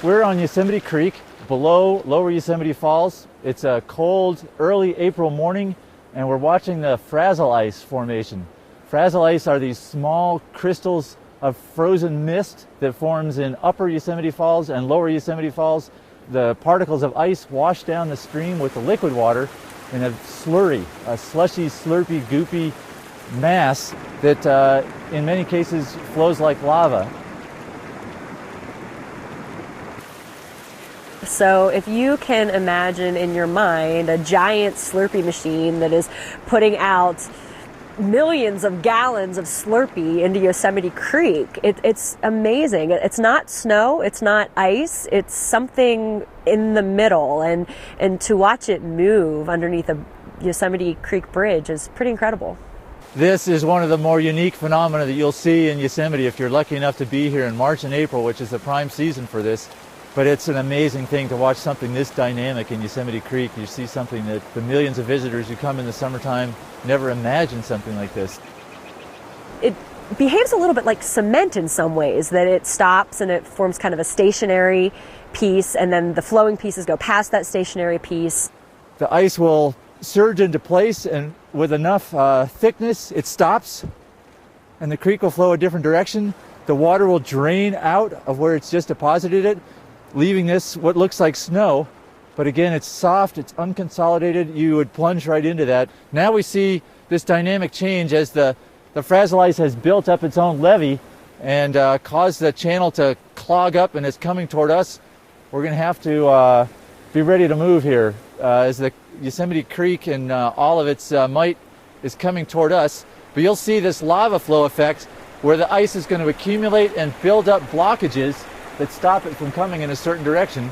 We're on Yosemite Creek below Lower Yosemite Falls. It's a cold, early April morning, and we're watching the Frazil ice formation. Frazil ice are these small crystals of frozen mist that forms in Upper Yosemite Falls and Lower Yosemite Falls. The particles of ice wash down the stream with the liquid water in a slurry, a slushy, slurpy, goopy mass that in many cases flows like lava. So if you can imagine in your mind a giant Slurpee machine that is putting out millions of gallons of Slurpee into Yosemite Creek, it's amazing. It's not snow, it's not ice, it's something in the middle, and to watch it move underneath a Yosemite Creek bridge is pretty incredible. This is one of the more unique phenomena that you'll see in Yosemite if you're lucky enough to be here in March and April, which is the prime season for this. But it's an amazing thing to watch something this dynamic in Yosemite Creek. You see something that the millions of visitors who come in the summertime never imagined something like this. It behaves a little bit like cement in some ways, that it stops and it forms kind of a stationary piece, and then the flowing pieces go past that stationary piece. The ice will surge into place, and with enough thickness, it stops, and the creek will flow a different direction. The water will drain out of where it's just deposited it, leaving this what looks like snow, but again, it's soft, it's unconsolidated. You would plunge right into that. Now we see this dynamic change as the Frazil ice has built up its own levee and caused the channel to clog up, and it's coming toward us. We're going to have to be ready to move here as the Yosemite Creek and all of its might is coming toward us. But you'll see this lava flow effect where the ice is going to accumulate and build up blockages that stop it from coming in a certain direction.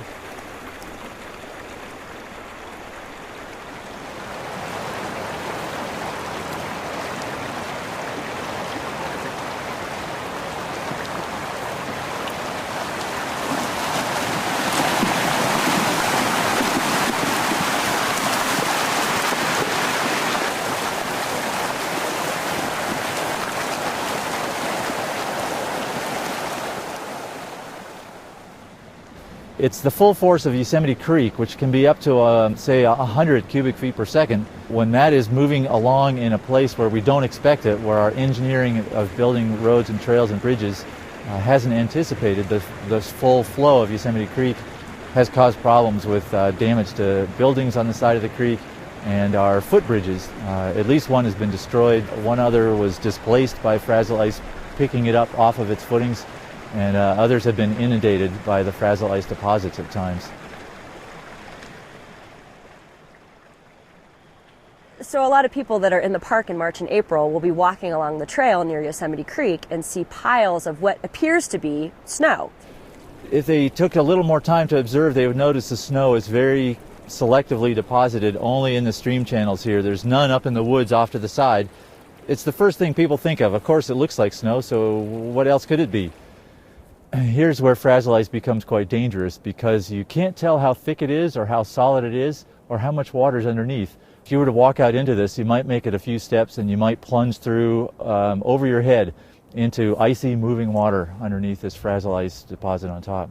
It's the full force of Yosemite Creek, which can be up to, say, 100 cubic feet per second. When that is moving along in a place where we don't expect it, where our engineering of building roads and trails and bridges hasn't anticipated, this full flow of Yosemite Creek has caused problems with damage to buildings on the side of the creek and our footbridges. At least one has been destroyed. One other was displaced by Frazil ice picking it up off of its footings, and others have been inundated by the Frazil ice deposits at times. So a lot of people that are in the park in March and April will be walking along the trail near Yosemite Creek and see piles of what appears to be snow. If they took a little more time to observe, they would notice the snow is very selectively deposited only in the stream channels here. There's none up in the woods off to the side. It's the first thing people think of. Of course, it looks like snow, so what else could it be? Here's where Frazil ice becomes quite dangerous, because you can't tell how thick it is or how solid it is or how much water is underneath. If you were to walk out into this, you might make it a few steps and you might plunge through over your head into icy moving water underneath this Frazil ice deposit on top.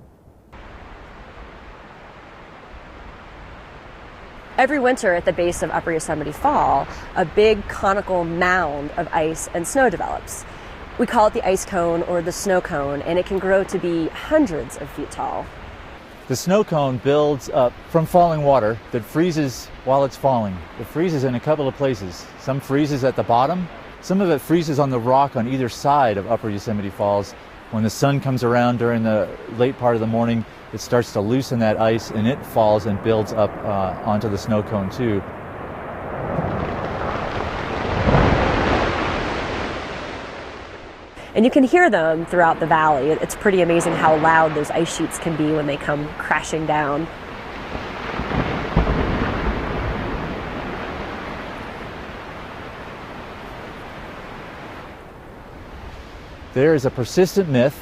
Every winter at the base of Upper Yosemite Fall, a big conical mound of ice and snow develops. We call it the ice cone or the snow cone, and it can grow to be hundreds of feet tall. The snow cone builds up from falling water that freezes while it's falling. It freezes in a couple of places. Some freezes at the bottom. Some of it freezes on the rock on either side of Upper Yosemite Falls. When the sun comes around during the late part of the morning, it starts to loosen that ice and it falls and builds up onto the snow cone too. And you can hear them throughout the valley. It's pretty amazing how loud those ice sheets can be when they come crashing down. There is a persistent myth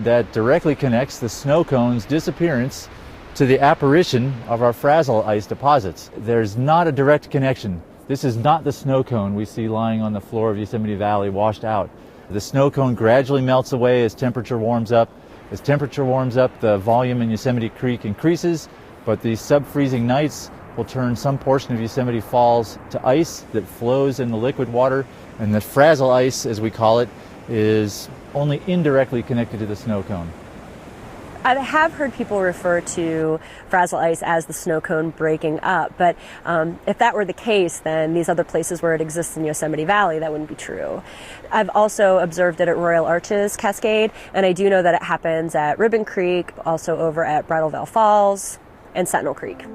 that directly connects the snow cone's disappearance to the apparition of our Frazil ice deposits. There's not a direct connection. This is not the snow cone we see lying on the floor of Yosemite Valley washed out. The snow cone gradually melts away as temperature warms up. As temperature warms up, the volume in Yosemite Creek increases, but these sub-freezing nights will turn some portion of Yosemite Falls to ice that flows in the liquid water, and the Frazil ice, as we call it, is only indirectly connected to the snow cone. I have heard people refer to Frazil ice as the snow cone breaking up, but if that were the case, then these other places where it exists in Yosemite Valley, that wouldn't be true. I've also observed it at Royal Arches Cascade, and I do know that it happens at Ribbon Creek, also over at Bridal Veil Falls, and Sentinel Creek.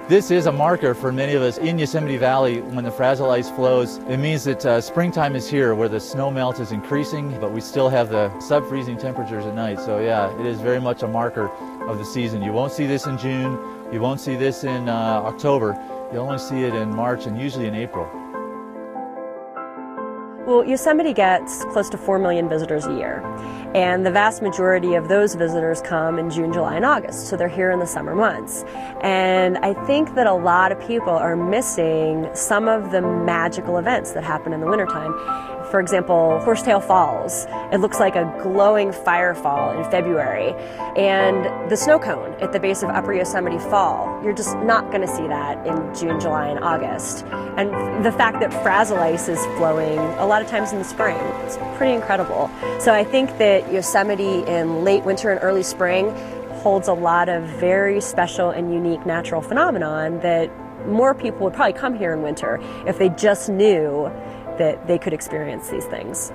This is a marker for many of us in Yosemite Valley. When the Frazil ice flows, it means that springtime is here, where the snow melt is increasing, but we still have the sub-freezing temperatures at night. So yeah, it is very much a marker of the season. You won't see this in June, you won't see this in October, you'll only see it in March and usually in April. Well, Yosemite gets close to 4 million visitors a year, and the vast majority of those visitors come in June, July, and August, so they're here in the summer months. And I think that a lot of people are missing some of the magical events that happen in the wintertime. For example, Horsetail Falls. It looks like a glowing firefall in February. And the snow cone at the base of Upper Yosemite Fall, you're just not going to see that in June, July, and August. And the fact that Frazil ice is flowing a lot of times in the spring, it's pretty incredible. So I think that Yosemite in late winter and early spring holds a lot of very special and unique natural phenomenon that more people would probably come here in winter if they just knew that they could experience these things.